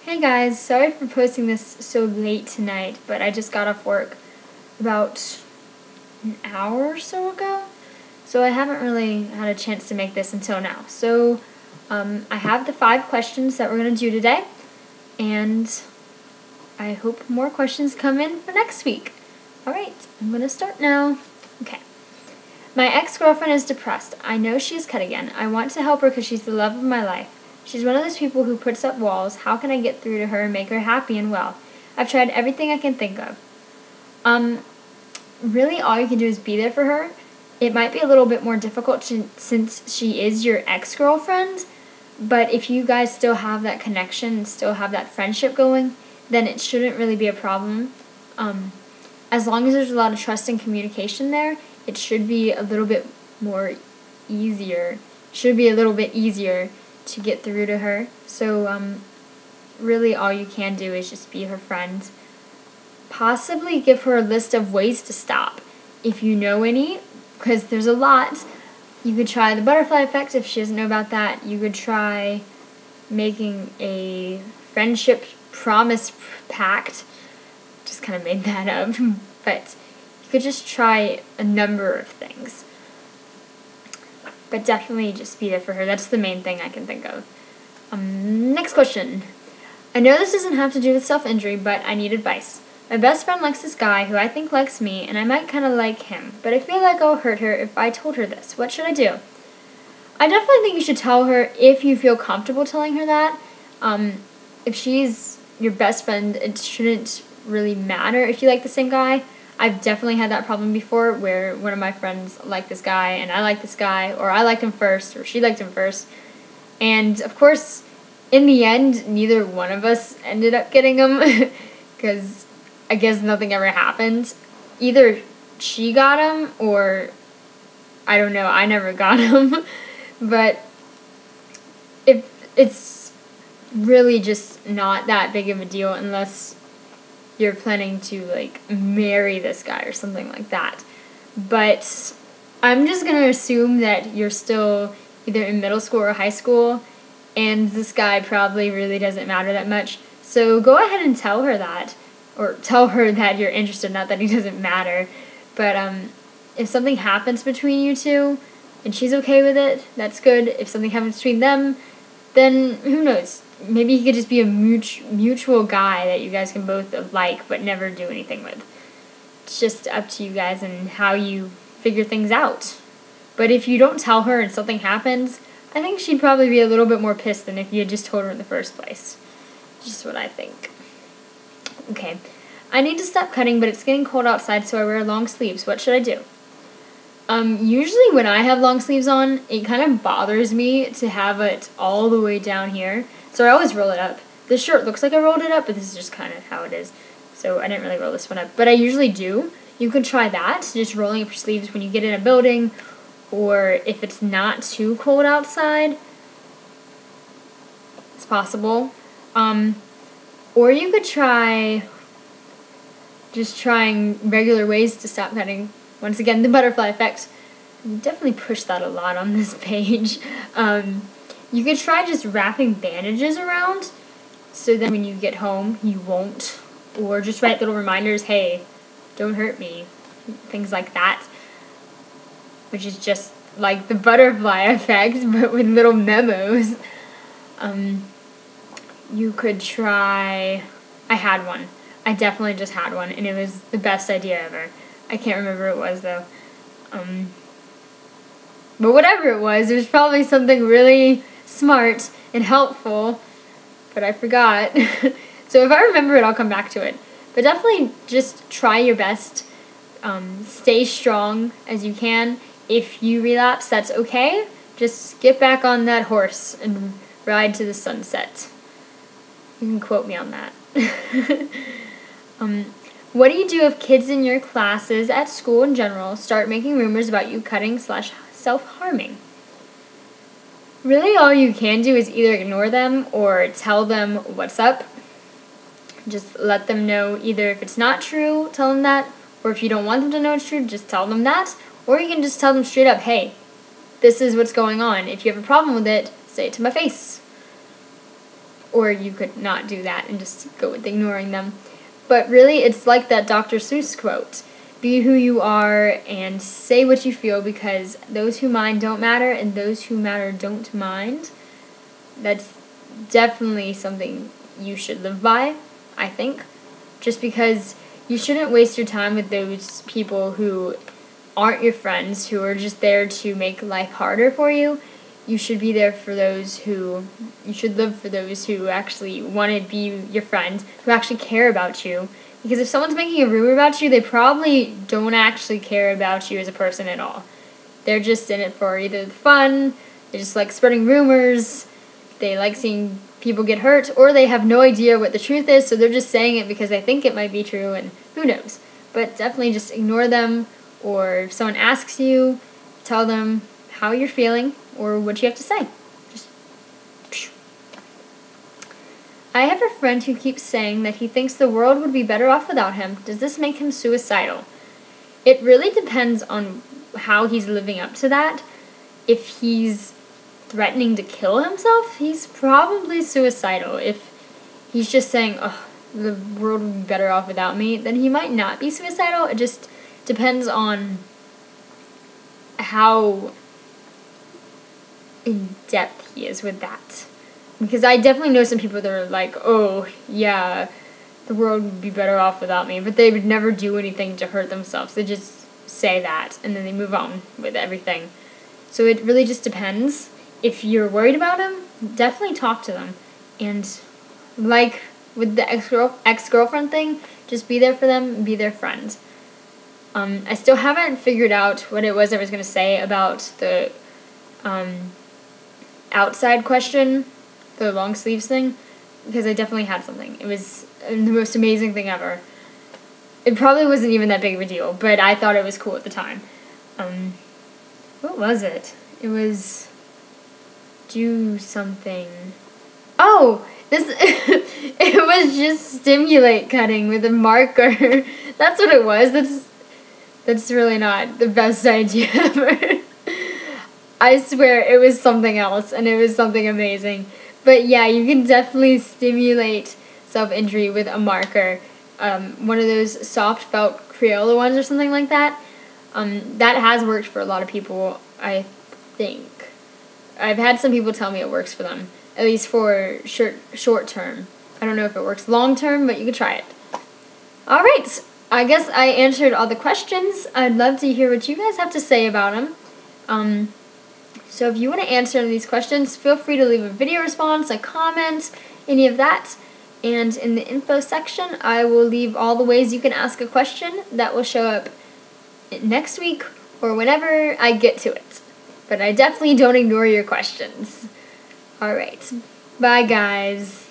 Hey guys, sorry for posting this so late tonight, but I just got off work about an hour or so ago, so I haven't really had a chance to make this until now. So, I have the 5 questions that we're going to do today, and I hope more questions come in for next week. Alright, I'm going to start now. Okay. My ex-girlfriend is depressed. I know she is cut again. I want to help her because she's the love of my life. She's one of those people who puts up walls. How can I get through to her and make her happy and well? I've tried everything I can think of. Really all you can do is be there for her. It might be a little bit more difficult since she is your ex-girlfriend, but if you guys still have that connection and still have that friendship going, then it shouldn't really be a problem. As long as there's a lot of trust and communication there, it should be a little bit easier to get through to her. So, really all you can do is just be her friend. Possibly give her a list of ways to stop, if you know any, because there's a lot. You could try the butterfly effect if she doesn't know about that. You could try making a friendship promise pact. Just kind of made that up. But you could just try a number of things. But definitely just be there for her. That's the main thing I can think of. Next question. I know this doesn't have to do with self-injury, but I need advice. My best friend likes this guy who I think likes me, and I might kind of like him, but I feel like I'll hurt her if I told her this. What should I do? I definitely think you should tell her if you feel comfortable telling her that. If she's your best friend, it shouldn't really matter if you like the same guy. I've definitely had that problem before where one of my friends liked this guy and I liked this guy, or I liked him first or she liked him first. And of course, in the end, neither one of us ended up getting him because I guess nothing ever happened. Either she got him or I don't know, I never got him. But if it's really just not that big of a deal unless you're planning to, like, marry this guy or something like that. But I'm just going to assume that you're still either in middle school or high school, and this guy probably really doesn't matter that much. So go ahead and tell her that, or tell her that you're interested, not that he doesn't matter. But if something happens between you two, and she's okay with it, that's good. If something happens between them, then who knows? Maybe he could just be a mutual guy that you guys can both like but never do anything with. It's just up to you guys and how you figure things out. But if you don't tell her and something happens, I think she'd probably be a little bit more pissed than if you had just told her in the first place. Just what I think. Okay. I need to stop cutting, but it's getting cold outside, so I wear long sleeves. What should I do? Usually when I have long sleeves on, it kind of bothers me to have it all the way down here. So I always roll it up. This shirt looks like I rolled it up, but this is just kind of how it is. So I didn't really roll this one up. But I usually do. You could try that, just rolling up your sleeves when you get in a building, or if it's not too cold outside. It's possible. Or you could try just trying regular ways to stop cutting. Once again, the butterfly effect. You definitely push that a lot on this page. You could try just wrapping bandages around so then when you get home you won't. Or just write little reminders, hey, don't hurt me. Things like that. Which is just like the butterfly effect but with little memos. You could try... I had one. I definitely just had one and it was the best idea ever. I can't remember what it was though. But whatever it was probably something really smart and helpful, but I forgot. So if I remember it, I'll come back to it. But definitely just try your best. Stay strong as you can. If you relapse, that's okay. Just get back on that horse and ride to the sunset. You can quote me on that. What do you do if kids in your classes at school in general start making rumors about you cutting / self-harming? Really all you can do is either ignore them or tell them what's up. Just let them know either if it's not true, tell them that, or if you don't want them to know it's true, just tell them that. Or you can just tell them straight up, hey, this is what's going on. If you have a problem with it, say it to my face. or you could not do that and just go with ignoring them. But really, it's like that Dr. Seuss quote. Be who you are and say what you feel, because those who mind don't matter and those who matter don't mind. That's definitely something you should live by, I think. Just because you shouldn't waste your time with those people who aren't your friends, who are just there to make life harder for you. You should be there for those who, you should live for those who actually want to be your friend, who actually care about you. Because if someone's making a rumor about you, they probably don't actually care about you as a person at all. They're just in it for either the fun, they just like spreading rumors, they like seeing people get hurt, or they have no idea what the truth is, so they're just saying it because they think it might be true, and who knows. But definitely just ignore them, or if someone asks you, tell them how you're feeling or what you have to say. Just phew. I have a friend who keeps saying that he thinks the world would be better off without him. Does this make him suicidal? It really depends on how he's living up to that. If he's threatening to kill himself, he's probably suicidal. If he's just saying, oh, the world would be better off without me, then he might not be suicidal. It just depends on how in depth he is with that. Because I definitely know some people that are like, oh, yeah, the world would be better off without me, but they would never do anything to hurt themselves. They just say that, and then they move on with everything. So it really just depends. If you're worried about them, definitely talk to them. And like with the ex-girlfriend thing, just be there for them and be their friend. I still haven't figured out what it was I was going to say about the outside question, the long sleeves thing, because I definitely had something. It was the most amazing thing ever. It probably wasn't even that big of a deal, but I thought it was cool at the time. What was it? It was do something. Oh, this it was just stimulate cutting with a marker. That's what it was. That's really not the best idea ever. I swear it was something else, and it was something amazing. But yeah, you can definitely stimulate self-injury with a marker. One of those soft felt Crayola ones or something like that. That has worked for a lot of people, I think. I've had some people tell me it works for them, at least for short term. I don't know if it works long term, but you could try it. Alright, I guess I answered all the questions. I'd love to hear what you guys have to say about them. So if you want to answer any of these questions, feel free to leave a video response, a comment, any of that. And in the info section, I will leave all the ways you can ask a question that will show up next week or whenever I get to it. But I definitely don't ignore your questions. Alright, bye guys.